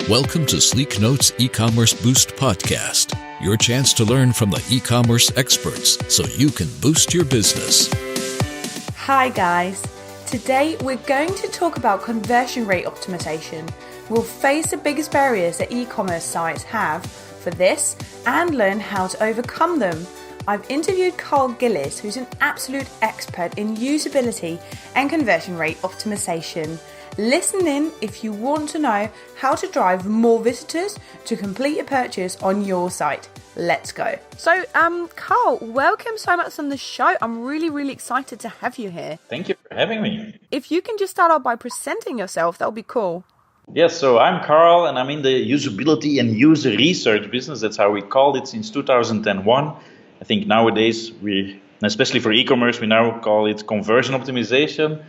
Welcome to Sleek Notes E-Commerce Boost Podcast, your chance to learn from the e-commerce experts so you can boost your business. Hi guys, today we're going to talk about conversion rate optimization. We'll face the biggest barriers that e-commerce sites have for this and learn how to overcome them. I've interviewed Karl Gilis, who's an absolute expert in usability and conversion rate optimization. Listen in if you want to know how to drive more visitors to complete a purchase on your site. Let's go. So, Karl, welcome so much on the show. I'm really excited to have you here. Thank you for having me. If you can just start out by presenting yourself, that would be cool. Yes, so I'm Karl and I'm in the usability and user research business. That's how we called it since 2001. I think nowadays, especially for e-commerce, we now call it conversion optimization.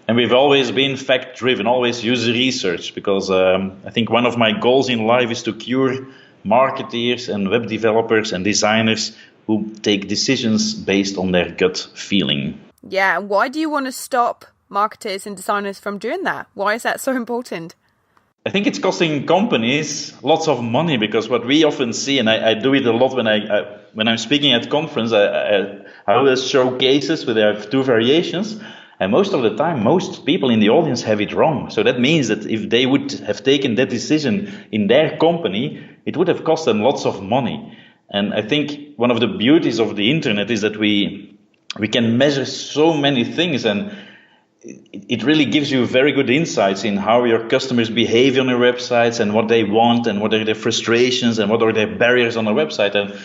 And we've always been fact-driven, always user research, because I think one of my goals in life is to cure marketeers and web developers and designers who take decisions based on their gut feeling. Yeah, and why do you want to stop marketers and designers from doing that? Why is that so important? I think it's costing companies lots of money, because what we often see, and I do it a lot when I'm speaking at conference, I always show cases where they have two variations, and most of the time, most people in the audience have it wrong. So that means that if they would have taken that decision in their company, it would have cost them lots of money. And I think one of the beauties of the internet is that we can measure so many things, and it really gives you very good insights in how your customers behave on your websites and what they want and what are their frustrations and what are their barriers on the website. And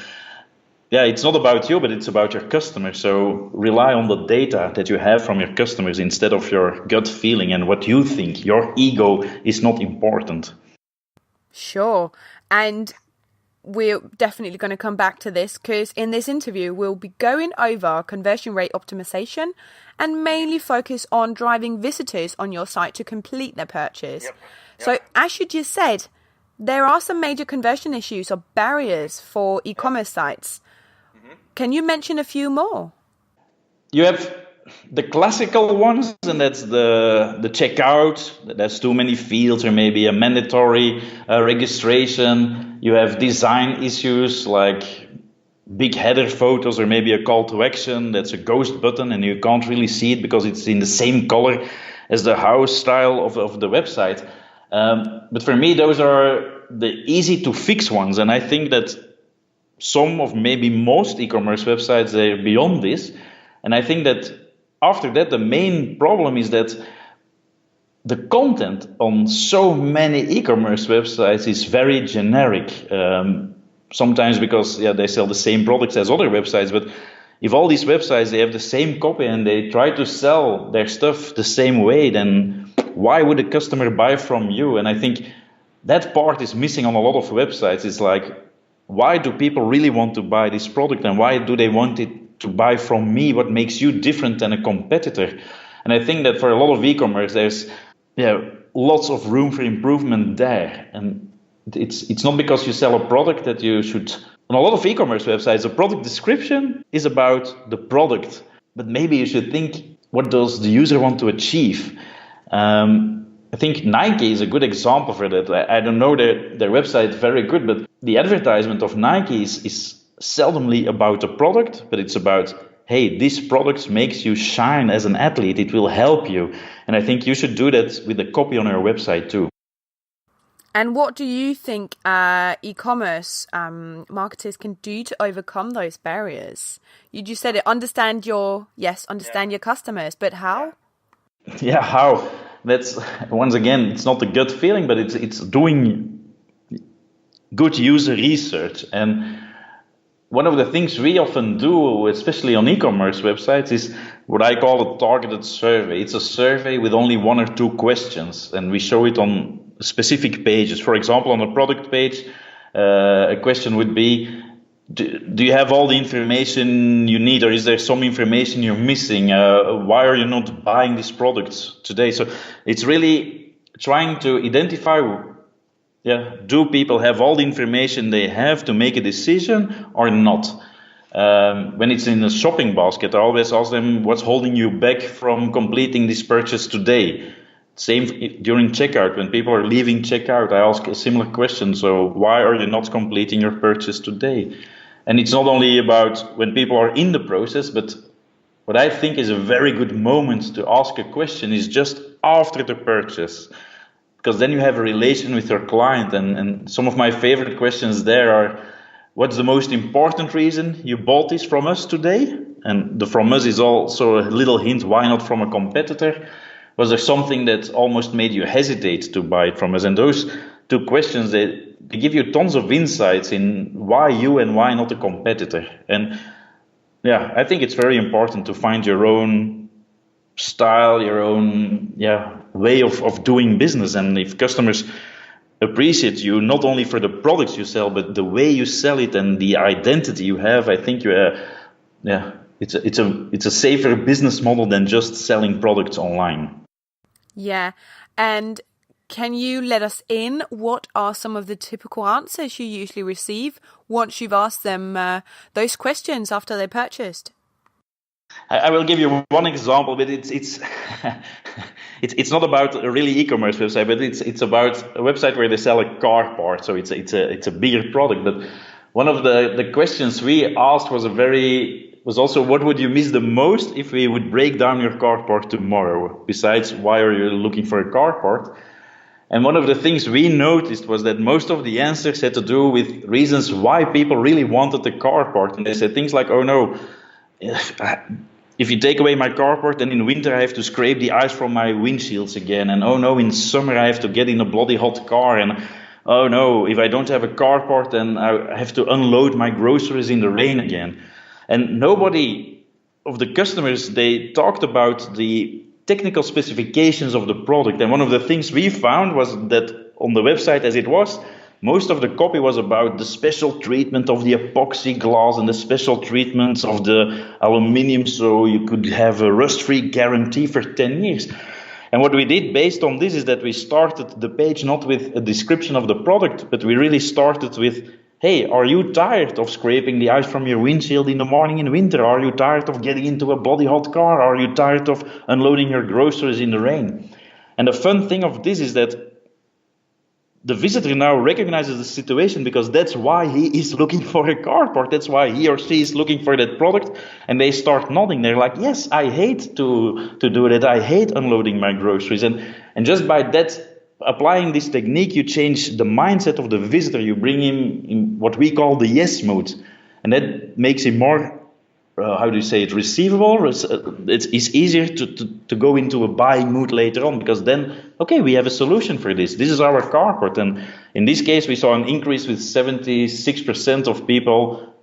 yeah, it's not about you, but it's about your customers. So rely on the data that you have from your customers instead of your gut feeling and what you think. Your ego is not important. Sure. And we're definitely going to come back to this, because in this interview, we'll be going over conversion rate optimization and mainly focus on driving visitors on your site to complete their purchase. Yep. So as you just said, there are some major conversion issues or barriers for e-commerce sites. Mm-hmm. Can you mention a few more? You have the classical ones, and that's the checkout. There's too many fields, or maybe a mandatory registration. You have design issues like big header photos, or maybe a call to action that's a ghost button and you can't really see it because it's in the same color as the house style of the website. But for me, those are the easy to fix ones. And I think that some of maybe most e-commerce websites, they're beyond this. And I think that after that, the main problem is that the content on so many e-commerce websites is very generic. Sometimes because they sell the same products as other websites, but if all these websites, they have the same copy and they try to sell their stuff the same way, then why would a customer buy from you? And I think that part is missing on a lot of websites. It's like, why do people really want to buy this product, and why do they want it to buy from me? What makes you different than a competitor? And I think that for a lot of e-commerce, there's lots of room for improvement there. And it's not because you sell a product that you should. On a lot of e-commerce websites, the product description is about the product, but maybe you should think, what does the user want to achieve? I think Nike is a good example for that. I don't know their website very good, but the advertisement of Nike is seldomly about the product, but it's about, hey, this product makes you shine as an athlete. It will help you. And I think you should do that with the copy on your website too. And what do you think e-commerce marketers can do to overcome those barriers? You just said it, understand your customers, but how? Yeah, how? That's, once again, it's not a gut feeling, but it's doing good user research. And one of the things we often do, especially on e-commerce websites, is what I call a targeted survey. It's a survey with only one or two questions, and we show it on specific pages. For example, on a product page, a question would be, do you have all the information you need, or is there some information you're missing? Why are you not buying this product today? So it's really trying to identify, do people have all the information they have to make a decision or not? When it's in a shopping basket, I always ask them, what's holding you back from completing this purchase today? Same during checkout. When people are leaving checkout, I ask a similar question. So why are you not completing your purchase today? And it's not only about when people are in the process, but what I think is a very good moment to ask a question is just after the purchase. Because then you have a relation with your client. And some of my favorite questions there are, what's the most important reason you bought this from us today? And the from us is also a little hint, why not from a competitor? Was there something that almost made you hesitate to buy it from us? And those two questions, they give you tons of insights in why you and why not a competitor. And yeah, I think it's very important to find your own style, your own way of doing business. And if customers appreciate you not only for the products you sell, but the way you sell it and the identity you have, I think it's a safer business model than just selling products online. Yeah, and can you let us in? What are some of the typical answers you usually receive once you've asked them those questions after they purchased? I will give you one example, but it's it's not about a really e-commerce website, but it's about a website where they sell a car part. So it's a bigger product. But one of the questions we asked was also, what would you miss the most if we would break down your car part tomorrow? Besides, why are you looking for a car part? And one of the things we noticed was that most of the answers had to do with reasons why people really wanted the car part. And they said things like, oh no, if you take away my car part, then in winter I have to scrape the ice from my windshields again. And oh no, in summer I have to get in a bloody hot car. And oh no, if I don't have a car part, then I have to unload my groceries in the rain again. And nobody of the customers, they talked about the technical specifications of the product. And one of the things we found was that on the website as it was, most of the copy was about the special treatment of the epoxy glass and the special treatments of the aluminium, so you could have a rust-free guarantee for 10 years. And what we did based on this is that we started the page not with a description of the product, but we really started with, hey, are you tired of scraping the ice from your windshield in the morning in winter? Are you tired of getting into a bloody hot car? Are you tired of unloading your groceries in the rain? And the fun thing of this is that the visitor now recognizes the situation because that's why he is looking for a car part. That's why he or she is looking for that product. And they start nodding. They're like, yes, I hate to do that. I hate unloading my groceries. And just by that, applying this technique, you change the mindset of the visitor. You bring him in what we call the yes mode. And that makes him more, receivable. It's easier to go into a buying mood later on, because then, okay, we have a solution for this. This is our car part. And in this case, we saw an increase with 76% of people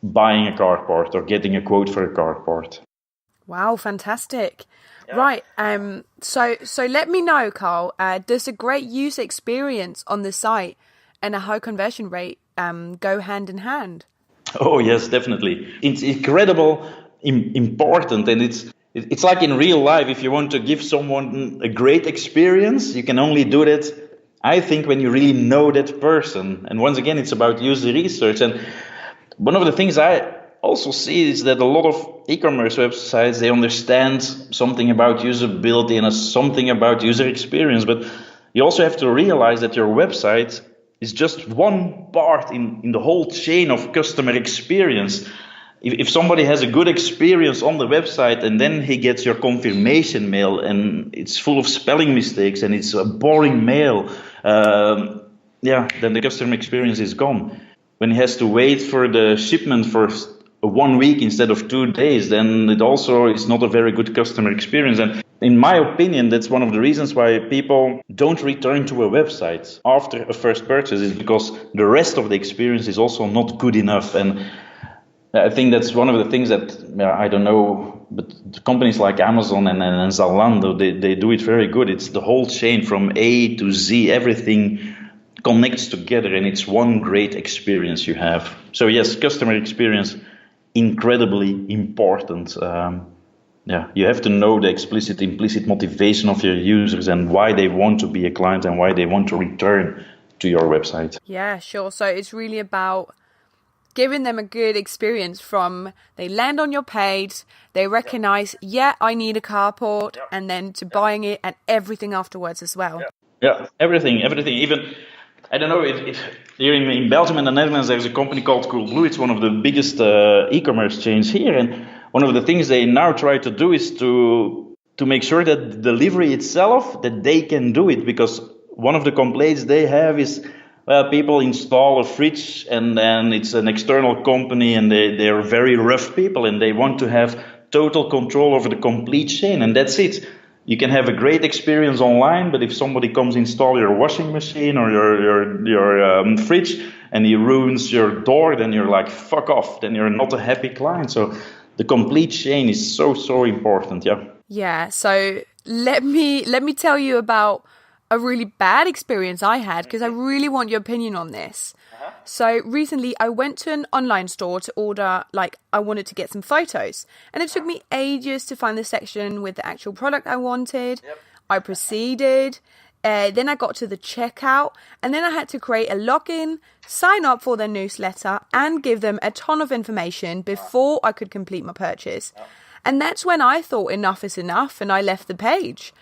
buying a car part or getting a quote for a car part. Wow, fantastic. Yeah. Right. So let me know, Karl, does a great user experience on the site and a high conversion rate go hand in hand? Oh, yes, definitely. It's incredible, important, and it's like in real life. If you want to give someone a great experience, you can only do that, I think, when you really know that person. And once again, it's about user research. And one of the things I also see is that a lot of e-commerce websites, they understand something about usability and something about user experience, but you also have to realize that your website is just one part in the whole chain of customer experience. If somebody has a good experience on the website and then he gets your confirmation mail and it's full of spelling mistakes and it's a boring mail, then the customer experience is gone. When he has to wait for the shipment for 1 week instead of 2 days, then it also is not a very good customer experience. And in my opinion, that's one of the reasons why people don't return to a website after a first purchase, is because the rest of the experience is also not good enough. And I think that's one of the things that, I don't know, but companies like Amazon and Zalando, they do it very good. It's the whole chain from A to Z, everything connects together and it's one great experience you have. So yes, customer experience, incredibly important. You have to know the implicit motivation of your users and why they want to be a client and why they want to return to your website. Yeah, sure. So it's really about giving them a good experience from they land on your page, they recognize, I need a carport, and then to buying it and everything afterwards as well. Yeah, everything. Even, I don't know, if here in Belgium and the Netherlands, there's a company called Coolblue. It's one of the biggest e-commerce chains here. And one of the things they now try to do is to make sure that the delivery itself, that they can do it. Because one of the complaints they have is, people install a fridge and then it's an external company and they're very rough people and they want to have total control over the complete chain, and that's it. You can have a great experience online, but if somebody comes install your washing machine or your fridge and he ruins your door, then you're like, fuck off. Then you're not a happy client. So the complete chain is so important. Yeah. Yeah. So let me tell you about a really bad experience I had, because I really want your opinion on this. So recently I went to an online store to order, I wanted to get some photos, and it took me ages to find the section with the actual product I wanted. I proceeded, then I got to the checkout, and then I had to create a login, sign up for their newsletter, and give them a ton of information before I could complete my purchase. And that's when I thought enough is enough, and I left the page.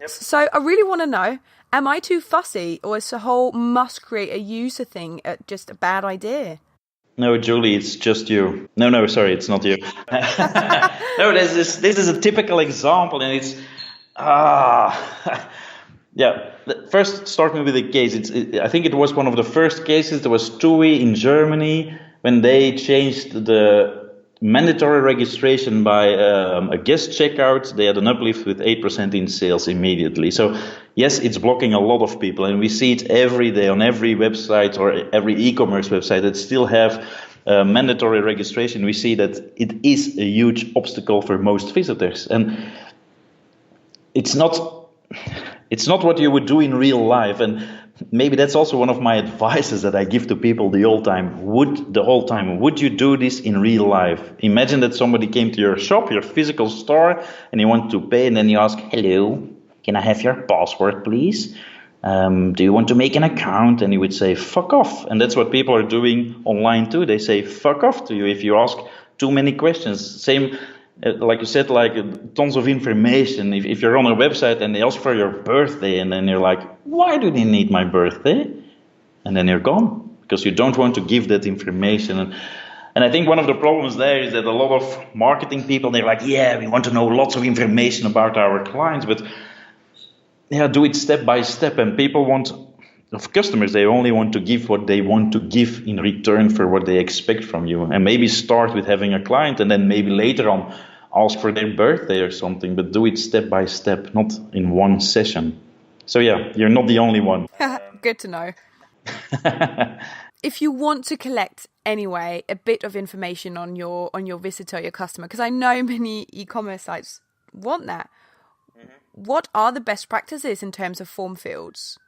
So I really want to know, am I too fussy, or is the whole must create a user thing just a bad idea? No, Julie, it's just you. No, sorry, it's not you. No, this is a typical example, and it's yeah. First, start me with the case. I think it was one of the first cases. There was TUI in Germany when they changed the mandatory registration by a guest checkout. They had an uplift with 8% in sales immediately. So yes, it's blocking a lot of people, and we see it every day on every website or every e-commerce website that still have mandatory registration. We see that it is a huge obstacle for most visitors, and it's not what you would do in real life. And maybe that's also one of my advices that I give to people the whole time. Would you do this in real life? Imagine that somebody came to your shop, your physical store, and you want to pay, and then you ask, hello, can I have your password, please? Do you want to make an account? And you would say, fuck off. And that's what people are doing online too. They say, fuck off to you if you ask too many questions. Same, like you said, tons of information. If you're on a website and they ask for your birthday, and then you're like, why do they need my birthday? And then you're gone because you don't want to give that information. And I think one of the problems there is that a lot of marketing people, they're like, yeah, we want to know lots of information about our clients, but do it step by step. And customers, they only want to give what they want to give in return for what they expect from you. And maybe start with having a client, and then maybe later on ask for their birthday or something, but do it step by step, not in one session. So yeah, you're not the only one. Good to know. If you want to collect anyway a bit of information on your visitor, your customer, because I know many e-commerce sites want that, what are the best practices in terms of form fields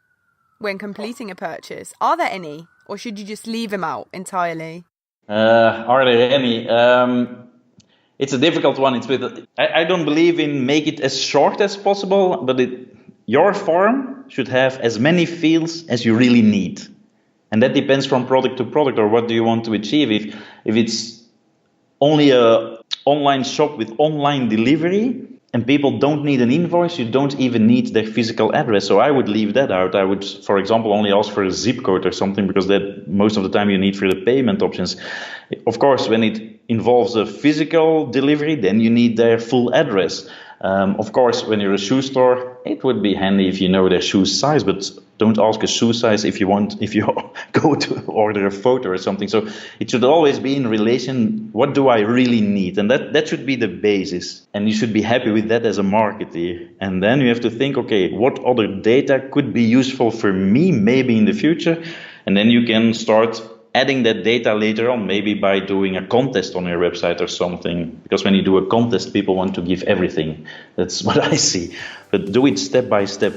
when completing a purchase? Are there any, or should you just leave them out entirely? Are there any? It's a difficult one. I don't believe in make it as short as possible, but your form should have as many fields as you really need. And that depends from product to product, or what do you want to achieve. If it's only a online shop with online delivery and people don't need an invoice, you don't even need their physical address. So I would leave that out. I would, for example, only ask for a zip code or something, because that most of the time you need for the payment options. Of course, when it involves a physical delivery, then you need their full address. Of course, when you're a shoe store, it would be handy if you know their shoe size, but don't ask a shoe size if you go to order a photo or something. So it should always be in relation, what do I really need? And that should be the basis. And you should be happy with that as a marketer. And then you have to think, okay, what other data could be useful for me, maybe in the future? And then you can start adding that data later on, maybe by doing a contest on your website or something. Because when you do a contest, people want to give everything. That's what I see. But do it step by step.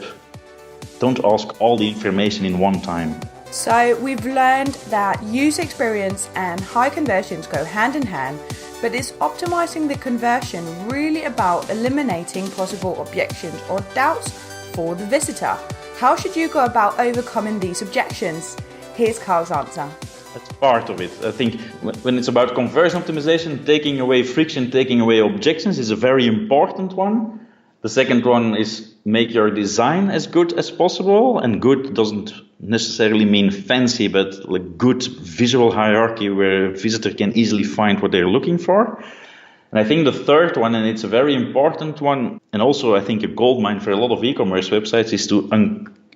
Don't ask all the information in one time. So we've learned that user experience and high conversions go hand in hand, but is optimizing the conversion really about eliminating possible objections or doubts for the visitor? How should you go about overcoming these objections? Here's Karl's answer. That's part of it. I think when it's about conversion optimization, taking away friction, taking away objections is a very important one. The second one is make your design as good as possible, and good doesn't necessarily mean fancy, but like good visual hierarchy where a visitor can easily find what they're looking for. And I think the third one, and it's a very important one, and also I think a goldmine for a lot of e-commerce websites, is to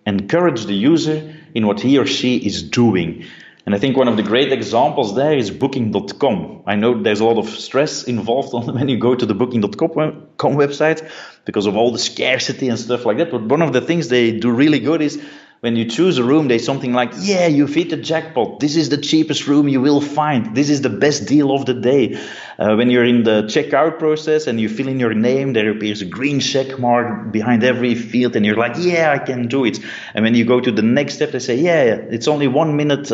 encourage the user in what he or she is doing. And I think one of the great examples there is Booking.com. I know there's a lot of stress involved when you go to the Booking.com website because of all the scarcity and stuff like that. But one of the things they do really good is when you choose a room, there's something like, yeah, you've hit the jackpot. This is the cheapest room you will find. This is the best deal of the day. When you're in the checkout process and you fill in your name, there appears a green check mark behind every field, and you're like, yeah, I can do it. And when you go to the next step, they say, yeah, it's only 1 minute.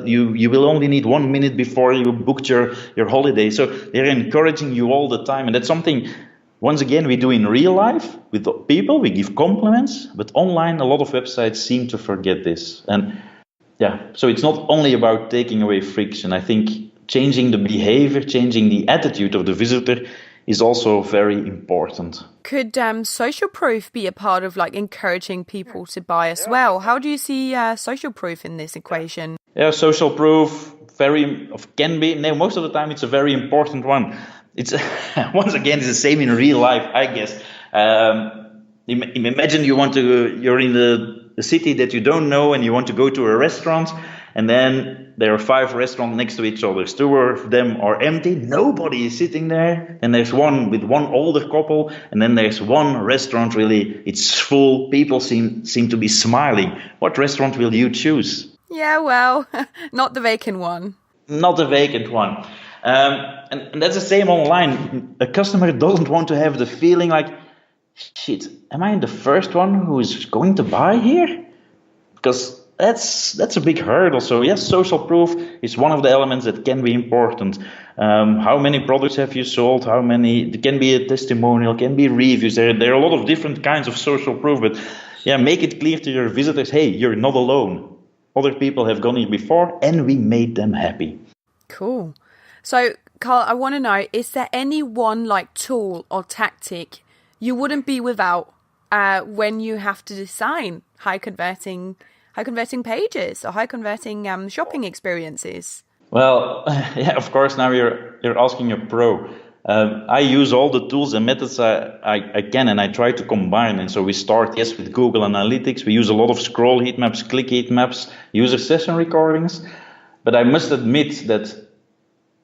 You will only need 1 minute before you booked your holiday. So they're encouraging you all the time. And that's something, once again, we do in real life with people. We give compliments, but online, a lot of websites seem to forget this. And yeah, so it's not only about taking away friction. I think changing the behavior, changing the attitude of the visitor is also very important. Could social proof be a part of like encouraging people to buy as well? How do you see social proof in this equation? Yeah, social proof can be. No, most of the time it's a very important one. It's once again, it's the same in real life, I guess. Imagine you're in the city that you don't know, and you want to go to a restaurant, and then there are 5 restaurants next to each other. 2 of them are empty. Nobody is sitting there. And there's one with one older couple, and then there's one restaurant really, it's full. People seem to be smiling. What restaurant will you choose? Yeah, well, not the vacant one. Not the vacant one. And that's the same online. A customer doesn't want to have the feeling like, shit, am I the first one who is going to buy here? Because that's a big hurdle. So yes, social proof is one of the elements that can be important. How many products have you sold? How many? It can be a testimonial, can be reviews. There are a lot of different kinds of social proof. But yeah, make it clear to your visitors, hey, you're not alone. Other people have gone here before, and we made them happy. Cool. So, Karl, I want to know, is there any one like tool or tactic you wouldn't be without when you have to design high converting pages or high converting shopping experiences? Well, yeah, of course. Now you're asking a pro. I use all the tools and methods I can, and I try to combine. And so we start, yes, with Google Analytics. We use a lot of scroll heat maps, click heat maps, user session recordings. But I must admit that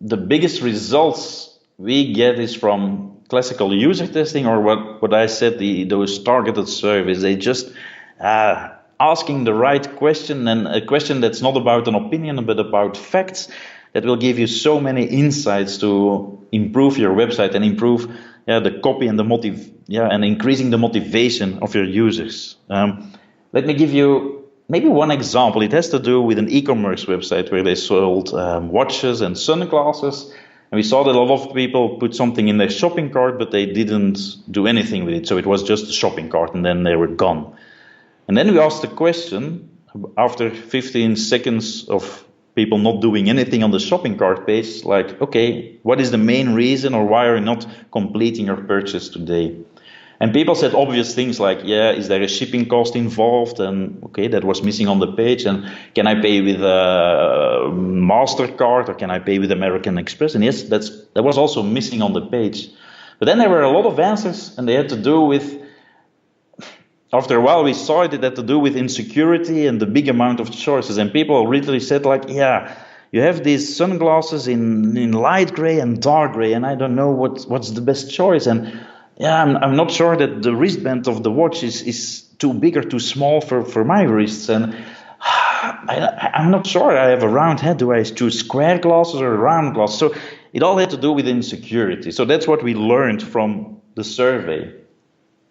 the biggest results we get is from classical user testing, or what I said, those targeted surveys. They just asking the right question, and a question that's not about an opinion but about facts, that will give you so many insights to improve your website and improve the copy and and increasing the motivation of your users. Let me give you maybe one example. It has to do with an e-commerce website where they sold watches and sunglasses. And we saw that a lot of people put something in their shopping cart, but they didn't do anything with it. So it was just a shopping cart, and then they were gone. And then we asked the question, after 15 seconds of people not doing anything on the shopping cart page, like, okay, what is the main reason, or why are you not completing your purchase today? And people said obvious things like, yeah, is there a shipping cost involved? And okay, that was missing on the page. And can I pay with a MasterCard, or can I pay with American Express? And yes, that was also missing on the page. But then there were a lot of answers, and they had to do with, after a while we saw it had to do with insecurity and the big amount of choices. And people really said like, yeah, you have these sunglasses in light gray and dark gray, and I don't know what's the best choice. And yeah, I'm not sure that the wristband of the watch is too big or too small for my wrists. And I'm not sure. I have a round head. Do I choose square glasses or round glasses? So it all had to do with insecurity. So that's what we learned from the survey.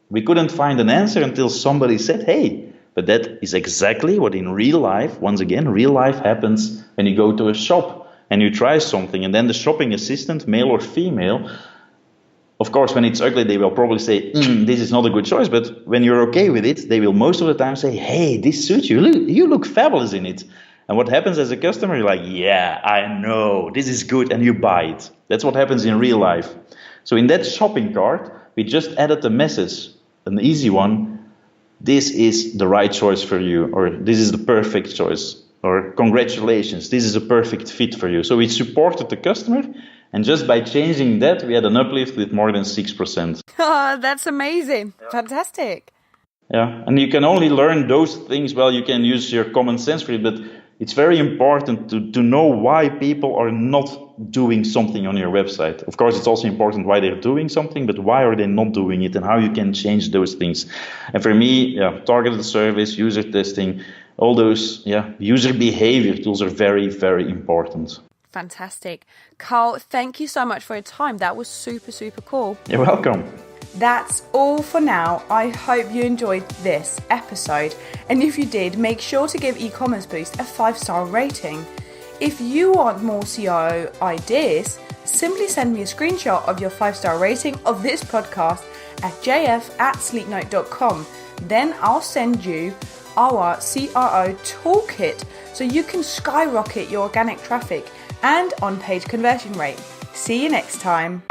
We couldn't find an answer until somebody said, hey, but that is exactly what in real life, once again, real life happens when you go to a shop and you try something. And then the shopping assistant, male or female, of course, when it's ugly, they will probably say, this is not a good choice. But when you're okay with it, they will most of the time say, hey, this suits you. You look fabulous in it. And what happens as a customer, you're like, yeah, I know, this is good, and you buy it. That's what happens in real life. So in that shopping cart, we just added a message, an easy one. This is the right choice for you, or this is the perfect choice, or congratulations, this is a perfect fit for you. So we supported the customer, and just by changing that, we had an uplift with more than 6%. Oh, that's amazing. Yeah. Fantastic. Yeah, and you can only learn those things, well, you can use your common sense for it, but it's very important to know why people are not doing something on your website. Of course, it's also important why they're doing something, but why are they not doing it and how you can change those things. And for me, targeted service, user testing, all those user behavior tools are very, very important. Fantastic. Karl, thank you so much for your time. That was super, super cool. You're welcome. That's all for now. I hope you enjoyed this episode. And if you did, make sure to give e-commerce Boost a 5-star rating. If you want more CRO ideas, simply send me a screenshot of your 5-star rating of this podcast at jf@sleeknote.com. Then I'll send you our CRO toolkit so you can skyrocket your organic traffic and on-page conversion rate. See you next time.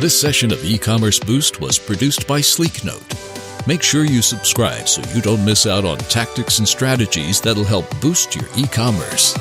This session of E-Commerce Boost was produced by Sleeknote. Make sure you subscribe so you don't miss out on tactics and strategies that'll help boost your e-commerce.